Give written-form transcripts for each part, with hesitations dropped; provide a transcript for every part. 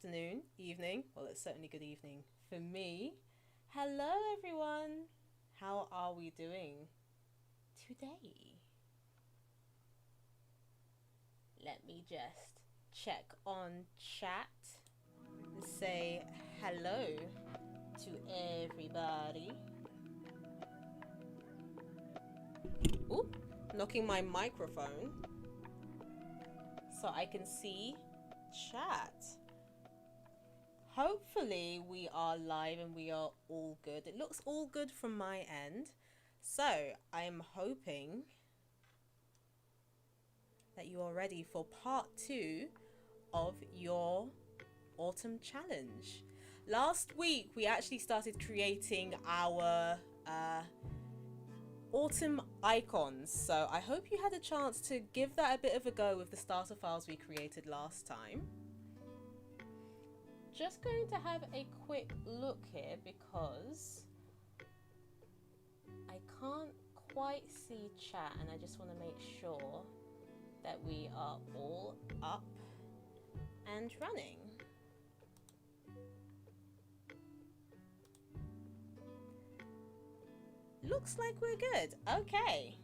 afternoon, evening. Well, it's certainly good evening for me. Hello, everyone. How are we doing today? Let me just check on chat and say hello to everybody. Ooh, knocking my microphone so I can see chat. Hopefully we are live and we are all good. It looks all good from my end. So I'm hoping that you are ready for part 2 of your autumn challenge. Last week we actually started creating our autumn icons, so I hope you had a chance to give that a bit of a go with the starter files we created last time. Just going to have a quick look here because I can't quite see chat, and I just want to make sure that we are all up and running. Looks like we're good. Okay.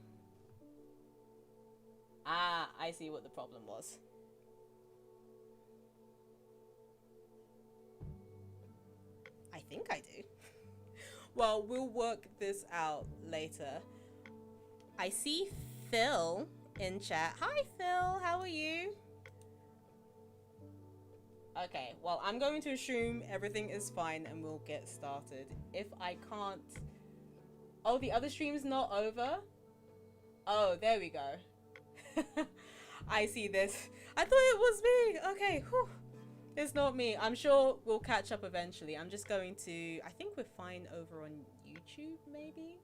Ah, I see what the problem was. I think I do. Well, we'll work this out later. I see Phil in chat. Hi, Phil. How are you? Okay, well, I'm going to assume everything is fine and we'll get started. If I can't... Oh, the other stream's not over? Oh, there we go. I see this. I thought it was me. Okay, whew. It's not me. I'm sure we'll catch up eventually. I'm just going to... I think we're fine over on YouTube, maybe?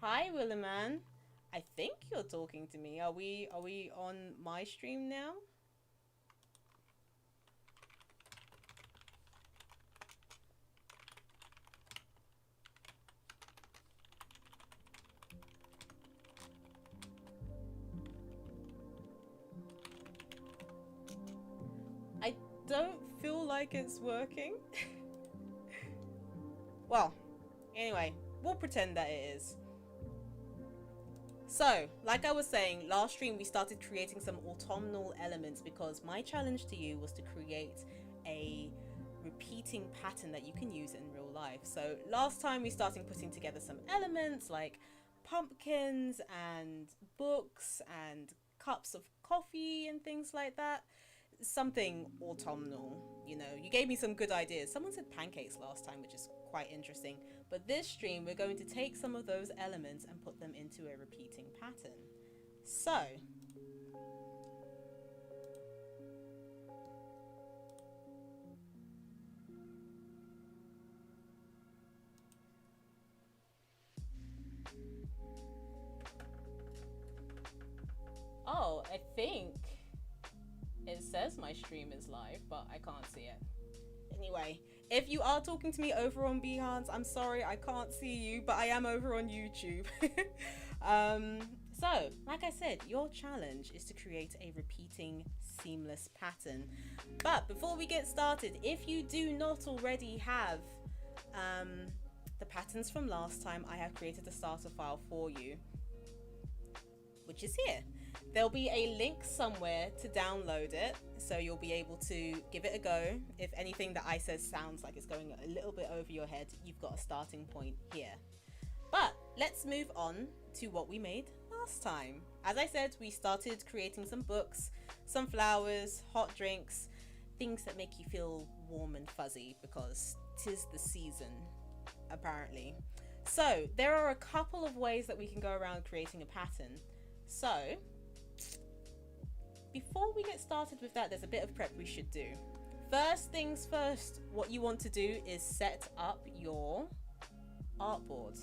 Hi, Williman. I think you're talking to me. Are we on my stream now? I don't feel like it's working. Well, anyway, we'll pretend that it is. So, like I was saying, last stream we started creating some autumnal elements because my challenge to you was to create a repeating pattern that you can use in real life. So last time we started putting together some elements like pumpkins and books and cups of coffee and things like that. Something autumnal, you know. You gave me some good ideas. Someone said pancakes last time, which is quite interesting. But this stream, we're going to take some of those elements and put them into a repeating pattern. So, oh, I think it says my stream is live, but I can't see it. Anyway, if you are talking to me over on Behance, I'm sorry, I can't see you, but I am over on YouTube. So, like I said, your challenge is to create a repeating seamless pattern. But before we get started, if you do not already have the patterns from last time, I have created a starter file for you, which is here. There'll be a link somewhere to download it, so you'll be able to give it a go. If anything that I said sounds like it's going a little bit over your head, you've got a starting point here. But let's move on to what we made last time. As I said, we started creating some books, some flowers, hot drinks, things that make you feel warm and fuzzy because 'tis the season, apparently. So there are a couple of ways that we can go around creating a pattern. So before we get started with that, there's a bit of prep we should do. First things first, what you want to do is set up your artboard.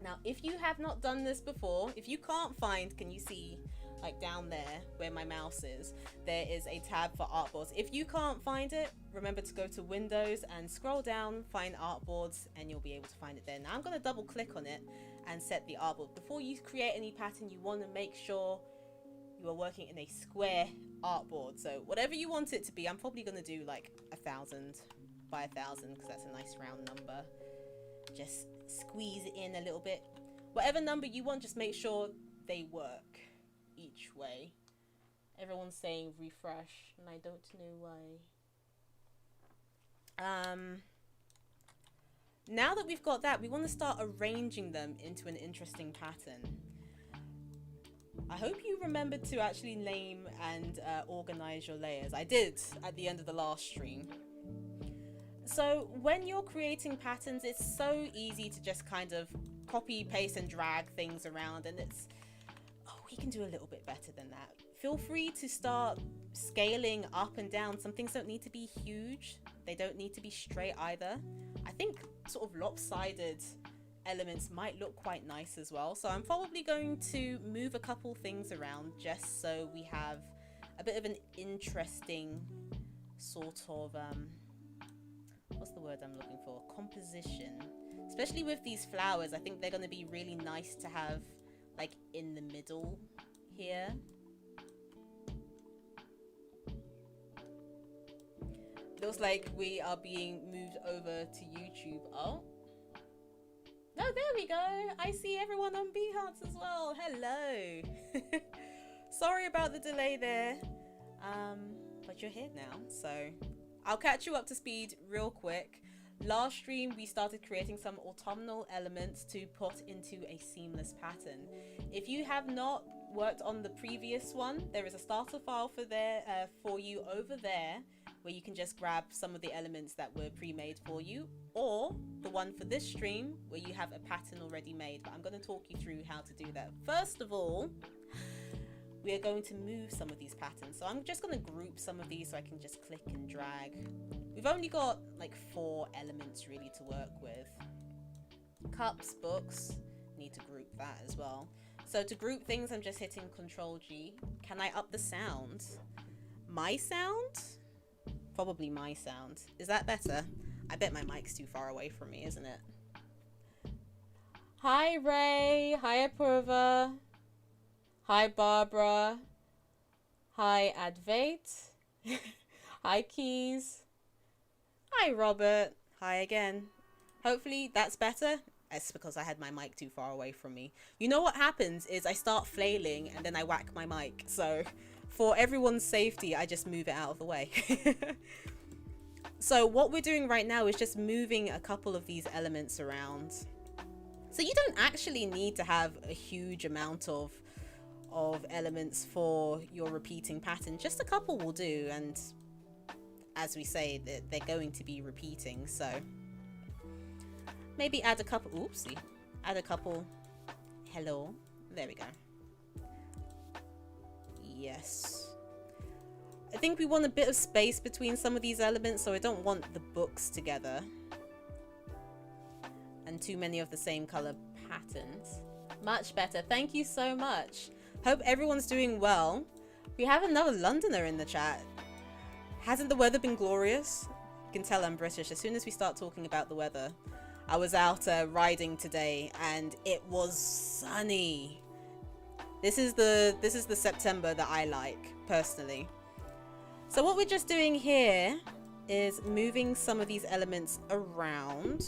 Now, if you have not done this before, if you can't find, can you see like down there where my mouse is, there is a tab for artboards. If you can't find it, remember to go to Windows and scroll down, find artboards, and you'll be able to find it there. Now I'm going to double click on it and set the artboard. Before you create any pattern, you want to make sure you are working in a square artboard. So whatever you want it to be, I'm probably going to do like 1,000 by 1,000 because that's a nice round number. Just squeeze it in a little bit. Whatever number you want, just make sure they work each way. Everyone's saying refresh, and I don't know why. Now that we've got that, we want to start arranging them into an interesting pattern. I hope you remembered to actually name and organize your layers. I did at the end of the last stream. So when you're creating patterns, it's so easy to just kind of copy, paste, and drag things around, and it's, oh, we can do a little bit better than that. Feel free to start scaling up and down. Some things don't need to be huge. They don't need to be straight either. I think sort of lopsided elements might look quite nice as well. So I'm probably going to move a couple things around just so we have a bit of an interesting sort of, what's the word I'm looking for? Composition. Especially with these flowers, I think they're going to be really nice to have like in the middle here. Looks like we are being moved over to YouTube. Oh, there we go. I see everyone on Bee Hearts as well. Hello. Sorry about the delay there. But you're here now, so I'll catch you up to speed real quick. Last stream, we started creating some autumnal elements to put into a seamless pattern. If you have not worked on the previous one, there is a starter file for you over there, where you can just grab some of the elements that were pre-made for you, or the one for this stream where you have a pattern already made. But I'm going to talk you through how to do that. First of all, we are going to move some of these patterns. So I'm just going to group some of these so I can just click and drag. We've only got like 4 elements really to work with. Cups, books, need to group that as well. So to group things, I'm just hitting Control G. Can I up the sound? My sound? Probably my sound. Is that better? I bet my mic's too far away from me, isn't it? Hi Ray. Hi Apurva. Hi Barbara. Hi Advait. Hi Keys. Hi Robert. Hi again. Hopefully that's better. It's because I had my mic too far away from me. You know what happens is I start flailing and then I whack my mic. So for everyone's safety, I just move it out of the way. So what we're doing right now is just moving a couple of these elements around. So you don't actually need to have a huge amount of elements for your repeating pattern. Just a couple will do, and as we say, they're going to be repeating, so maybe add a couple. Oopsie. Add a couple. Hello. There we go. Yes. I think we want a bit of space between some of these elements, so I don't want the books together and too many of the same color patterns. Much better. Thank you so much. Hope everyone's doing well. We have another Londoner in the chat. Hasn't the weather been glorious? You can tell I'm British as soon as we start talking about the weather. I was out riding today and it was sunny. This is the September that I like personally. So what we're just doing here is moving some of these elements around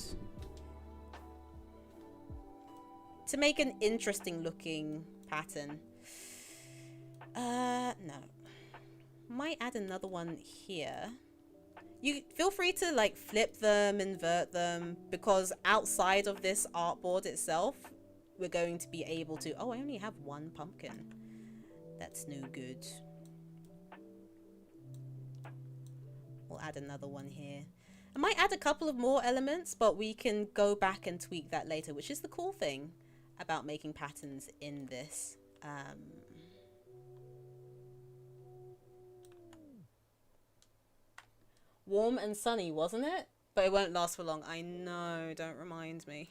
to make an interesting looking pattern. No. Might add another one here. You feel free to like flip them, invert them, because outside of this artboard itself, we're going to be able to... Oh, I only have one pumpkin. That's no good. We'll add another one here. I might add a couple of more elements, but we can go back and tweak that later, which is the cool thing about making patterns in this. Warm and sunny, wasn't it? But it won't last for long. I know, don't remind me.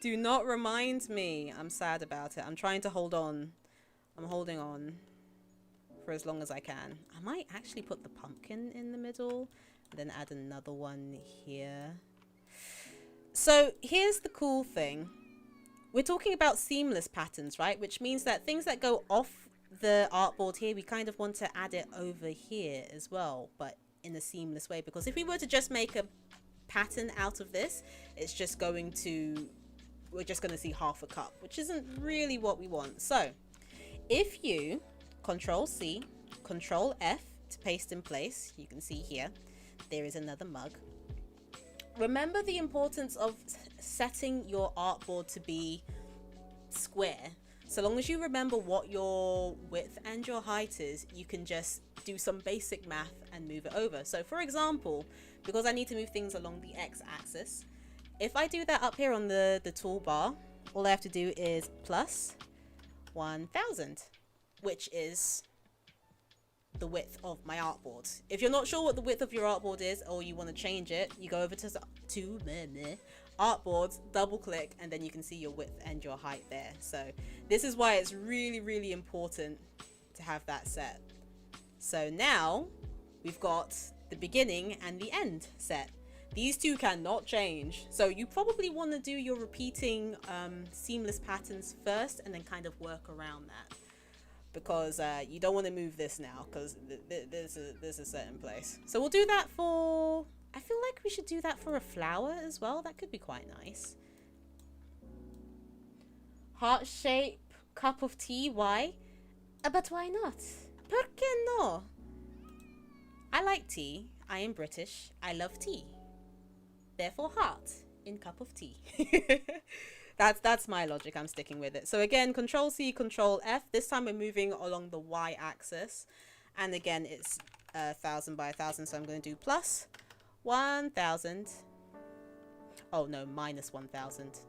Do not remind me. I'm sad about it. I'm trying to hold on. I'm holding on for as long as I can. I might actually put the pumpkin in the middle and then add another one here. So here's the cool thing. We're talking about seamless patterns, right? Which means that things that go off the artboard here, we kind of want to add it over here as well, but in a seamless way, because if we were to just make a pattern out of this, it's just going to, we're just going to see half a cup, which isn't really what we want. So if you Control C, Control F to paste in place, you can see here, there is another mug. Remember the importance of setting your artboard to be square. So long as you remember what your width and your height is, you can just do some basic math and move it over. So for example, because I need to move things along the x-axis, if I do that up here on the toolbar, all I have to do is plus 1000, which is the width of my artboard. If you're not sure what the width of your artboard is, or you want to change it, you go over to artboards, double click, and then you can see your width and your height there. So this is why it's really, really important to have that set. So now we've got the beginning and the end set. These two cannot change. So you probably want to do your repeating seamless patterns first and then kind of work around that, because you don't want to move this now, because this is set in place. So we'll do that for, I feel like we should do that for a flower as well. That could be quite nice. Heart shape cup of tea. Why? But why not? ¿Por qué no? I like tea. I am British. I love tea. Therefore heart in cup of tea. That's my logic. I'm sticking with it. So again, Control C, Control F. This time we're moving along the Y axis. And again, it's 1000 by 1000. So I'm going to do plus 1000. Oh no, minus 1000.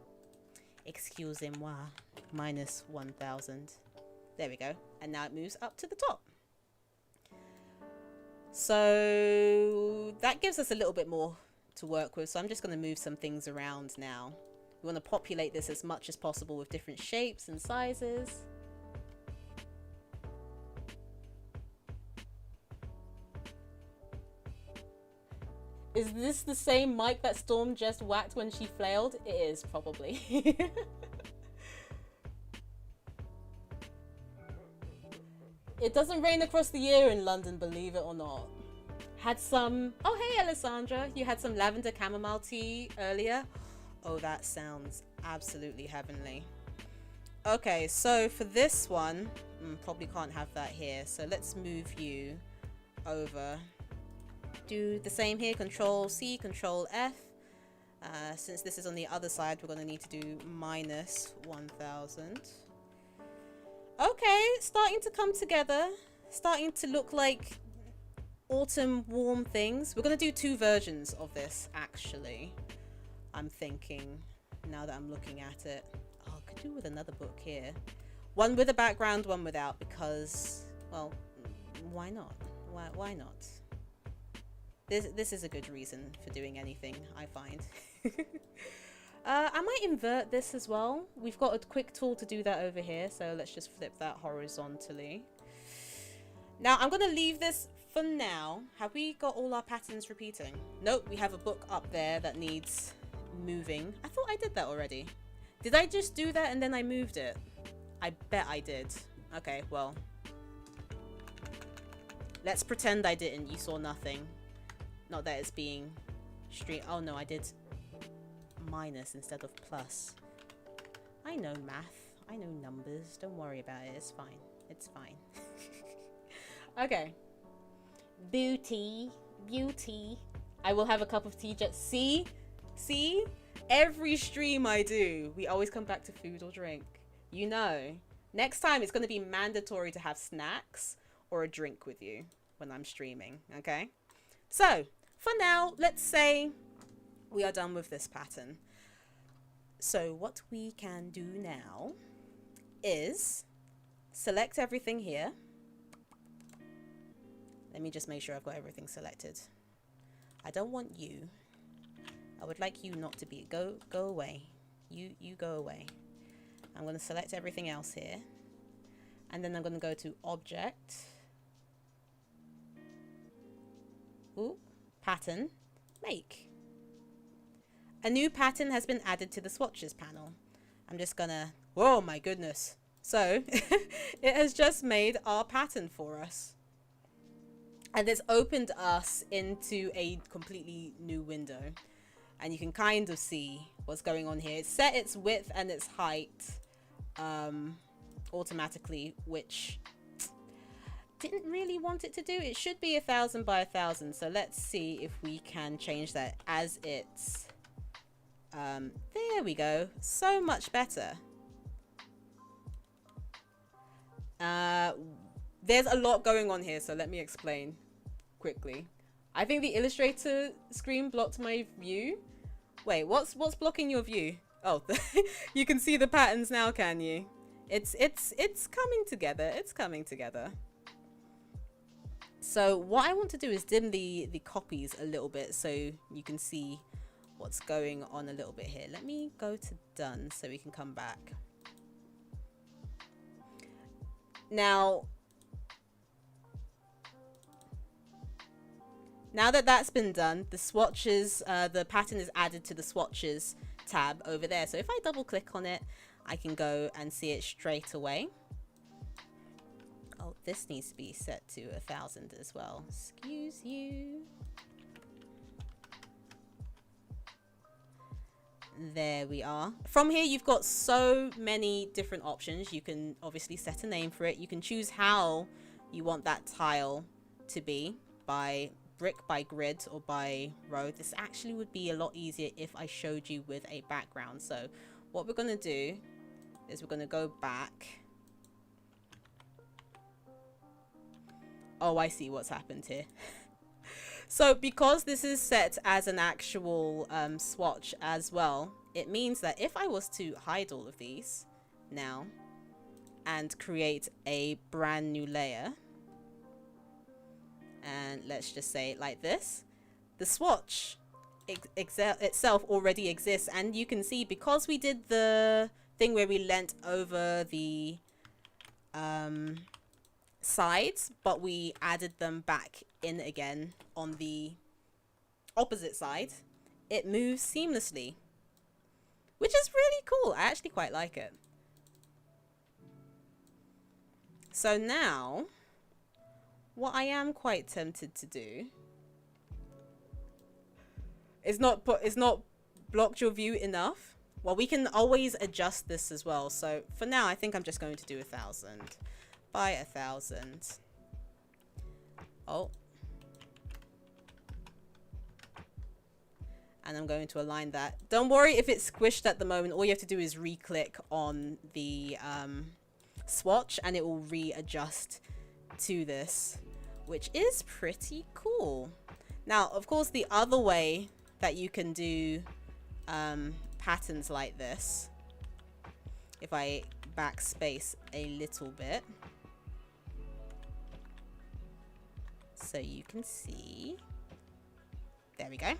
Excusez-moi. Minus 1000. There we go. And now it moves up to the top. So that gives us a little bit more to work with. So I'm just going to move some things around now. We want to populate this as much as possible with different shapes and sizes. Is this the same mic that Storm just whacked when she flailed? It is, probably. It doesn't rain across the year in London, believe it or not. Had some... Oh, hey, Alessandra. You had some lavender chamomile tea earlier. Oh, that sounds absolutely heavenly. Okay, so for this one, probably can't have that here. So let's move you over. Do the same here. Control C, Control F. Since this is on the other side, we're going to need to do minus 1000. Okay, starting to come together. Starting to look like autumn warm things. We're going to do two versions of this, actually. I'm thinking, now that I'm looking at it. Oh, I could do with another book here. One with a background, one without, because, well, why not? Why not? This is a good reason for doing anything, I find. I might invert this as well. We've got a quick tool to do that over here, so let's just flip that horizontally. Now, I'm going to leave this for now. Have we got all our patterns repeating? Nope, we have a book up there that needs moving. I thought I did that already. Did I just do that and then I moved it? I bet I did. Okay, well. Let's pretend I didn't. You saw nothing. Not that it's being streamed. Oh no, I did minus instead of plus. I know math. I know numbers. Don't worry about it. It's fine. It's fine. Okay. Beauty. Beauty. I will have a cup of tea. Just see? See? Every stream I do, we always come back to food or drink. You know. Next time, it's going to be mandatory to have snacks or a drink with you when I'm streaming. Okay? So, for now, let's say we are done with this pattern. So what we can do now is select everything here. Let me just make sure I've got everything selected. I don't want you. I would like you not to be. Go away. You go away. I'm going to select everything else here. And then I'm going to go to Object. Ooh. Pattern. Make. A new pattern has been added to the swatches panel. I'm just gonna... Oh my goodness. So it has just made our pattern for us. And it's opened us into a completely new window. And you can kind of see what's going on here. It's set its width and its height automatically, which didn't really want it to do. It should be 1,000 by 1,000. So let's see if we can change that as it's there we go. So much better. There's a lot going on here, so let me explain quickly. I think the Illustrator screen blocked my view. Wait, what's blocking your view? Oh, you can see the patterns now, can you? It's coming together. It's coming together. So what I want to do is dim the copies a little bit so you can see what's going on a little bit here. Let me go to done so we can come back. Now that that's been done, the swatches, the pattern is added to the swatches tab over there. So if I double click on it, I can go and see it straight away. Oh, this needs to be set to 1,000 as well. Excuse you. There we are. From here, you've got so many different options. You can obviously set a name for it. You can choose how you want that tile to be, by brick, by grid, or by row. This actually would be a lot easier if I showed you with a background. So what we're going to do is we're going to go back. Oh, I see what's happened here. So because this is set as an actual swatch as well, it means that if I was to hide all of these now and create a brand new layer, and let's just say it like this, the swatch itself already exists. And you can see, because we did the thing where we leant over the sides, but we added them back in again on the opposite side, it moves seamlessly, which is really cool. I actually quite like it. So now what I am quite tempted to do is not blocked your view enough. Well, we can always adjust this as well. So for now, I think I'm just going to do 1,000 by 1,000. Oh. And I'm going to align that. Don't worry if it's squished at the moment. All you have to do is re-click on the swatch and it will readjust to this, which is pretty cool. Now, of course, the other way that you can do patterns like this, if I backspace a little bit so you can see, there we go,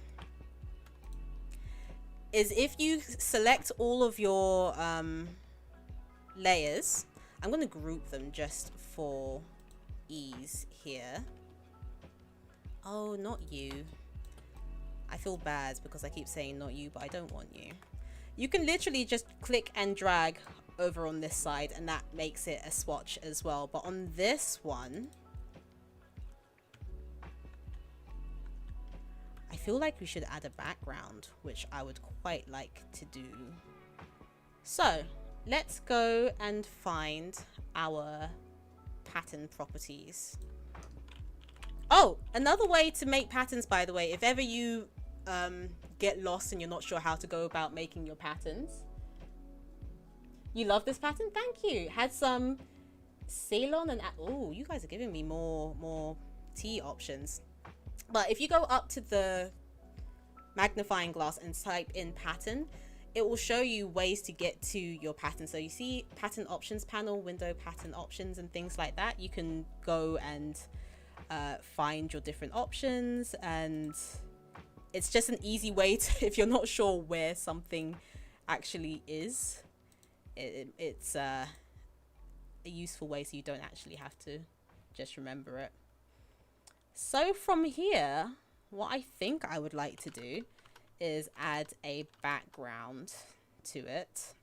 is if you select all of your layers, I'm going to group them just for ease here. Oh, not you. I feel bad because I keep saying not you, but I don't want you. You can literally just click and drag over on this side and that makes it a swatch as well. But on this one, I feel like we should add a background, which I would quite like to do. So let's go and find our pattern properties. Oh, another way to make patterns, by the way, if ever you get lost and you're not sure how to go about making your patterns. You love this pattern? Thank you. Had some Ceylon and oh, you guys are giving me more tea options. But if you go up to the magnifying glass and type in pattern, it will show you ways to get to your pattern. So you see pattern options panel, window pattern options and things like that. You can go and find your different options, and it's just an easy way to, if you're not sure where something actually is, it's a useful way so you don't actually have to just remember it. So from here, what I think I would like to do is add a background to it.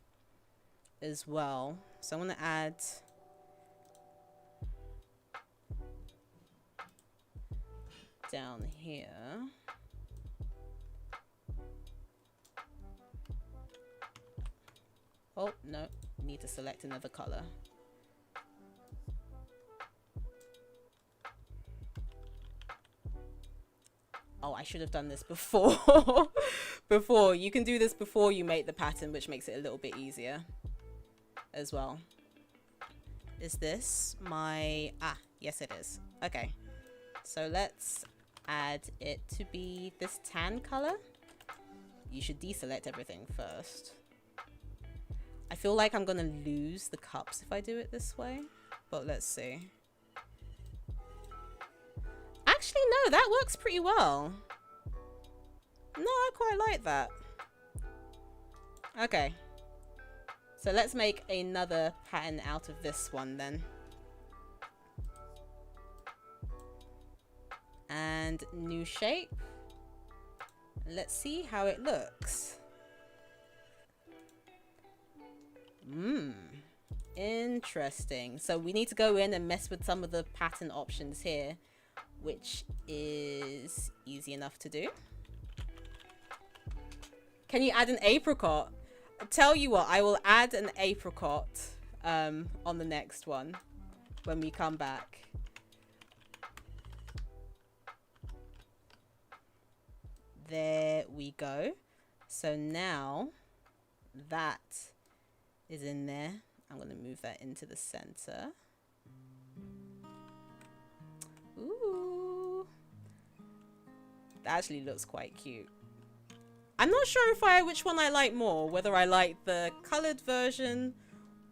as well. So I'm going to add down here. Oh, no, need to select another color. Oh, I should have done this before. Before. You can do this before you make the pattern, which makes it a little bit easier as well. Is this my... Ah, yes it is. Okay. So let's add it to be this tan color. You should deselect everything first. I feel like I'm going to lose the cups if I do it this way. But let's see. Actually, no, that works pretty well. No, I quite like that. Okay. So let's make another pattern out of this one then. And new shape. Let's see how it looks. Interesting. So we need to go in and mess with some of the pattern options here, which is easy enough to do. Can you add an apricot? I'll tell you what, I will add an apricot on the next one when we come back. There we go. So now that is in there. I'm going to move that into the center. Ooh. That actually looks quite cute. I'm not sure which one I like more, whether I like the colored version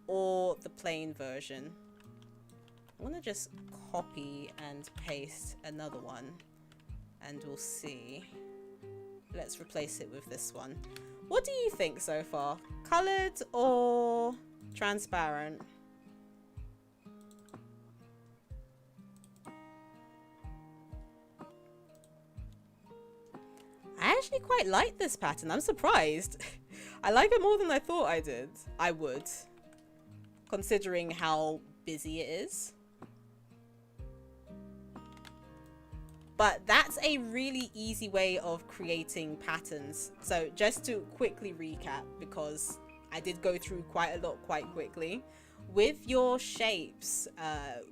or the plain version. I'm going to just copy and paste another one and we'll see. Let's replace it with this one. What do you think so far? Colored or transparent? I actually quite like this pattern. I'm surprised. I like it more than I thought I would, considering how busy it is. But that's a really easy way of creating patterns. So just to quickly recap, because I did go through quite a lot quite quickly. With your shapes,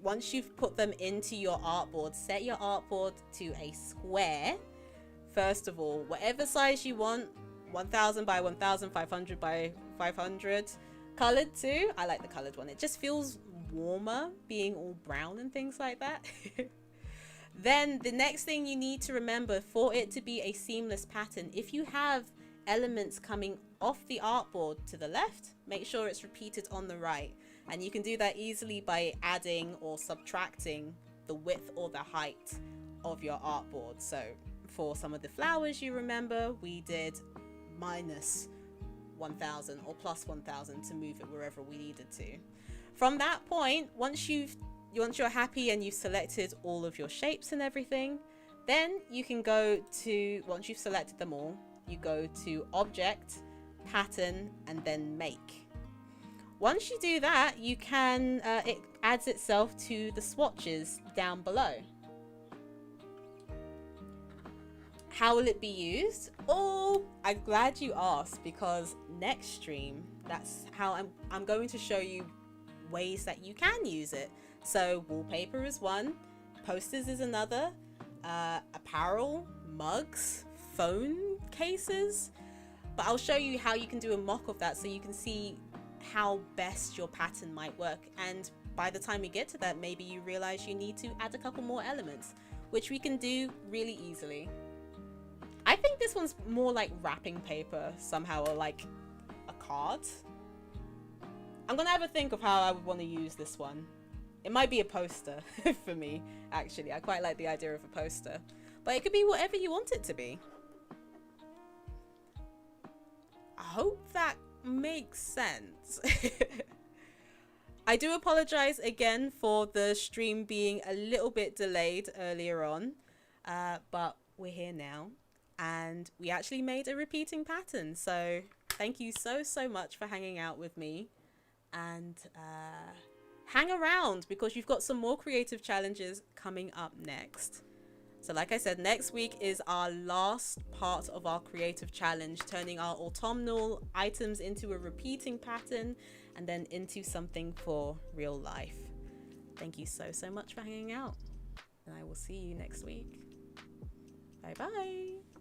once you've put them into your artboard, set your artboard to a square. First of all, whatever size you want, 1000 by 1000, 500 by 500. Colored too. I like the colored one. It just feels warmer being all brown and things like that. Then the next thing you need to remember for it to be a seamless pattern, if you have elements coming off the artboard to the left, make sure it's repeated on the right. And you can do that easily by adding or subtracting the width or the height of your artboard. So for some of the flowers, you remember we did minus 1000 or plus 1000 to move it wherever we needed to. From that point, once you're happy and you've selected all of your shapes and everything, then you can go to, once you've selected them all, you go to Object, Pattern, and then Make. Once you do that, you can, it adds itself to the swatches down below. How will it be used? Oh, I'm glad you asked, because next stream, that's how I'm going to show you ways that you can use it. So wallpaper is one, posters is another, apparel, mugs, phone cases. But I'll show you how you can do a mock of that so you can see how best your pattern might work. And by the time you get to that, maybe you realize you need to add a couple more elements, which we can do really easily. I think this one's more like wrapping paper somehow, or like a card. I'm gonna have a think of how I would want to use this one. It might be a poster for me, actually. I quite like the idea of a poster. But it could be whatever you want it to be. I hope that makes sense. I do apologize again for the stream being a little bit delayed earlier on. But we're here now. And we actually made a repeating pattern. So thank you so much for hanging out with me. and hang around, because you've got some more creative challenges coming up next. So like I said, next week is our last part of our creative challenge, turning our autumnal items into a repeating pattern and then into something for real life. Thank you so much for hanging out, and I will see you next week. Bye bye.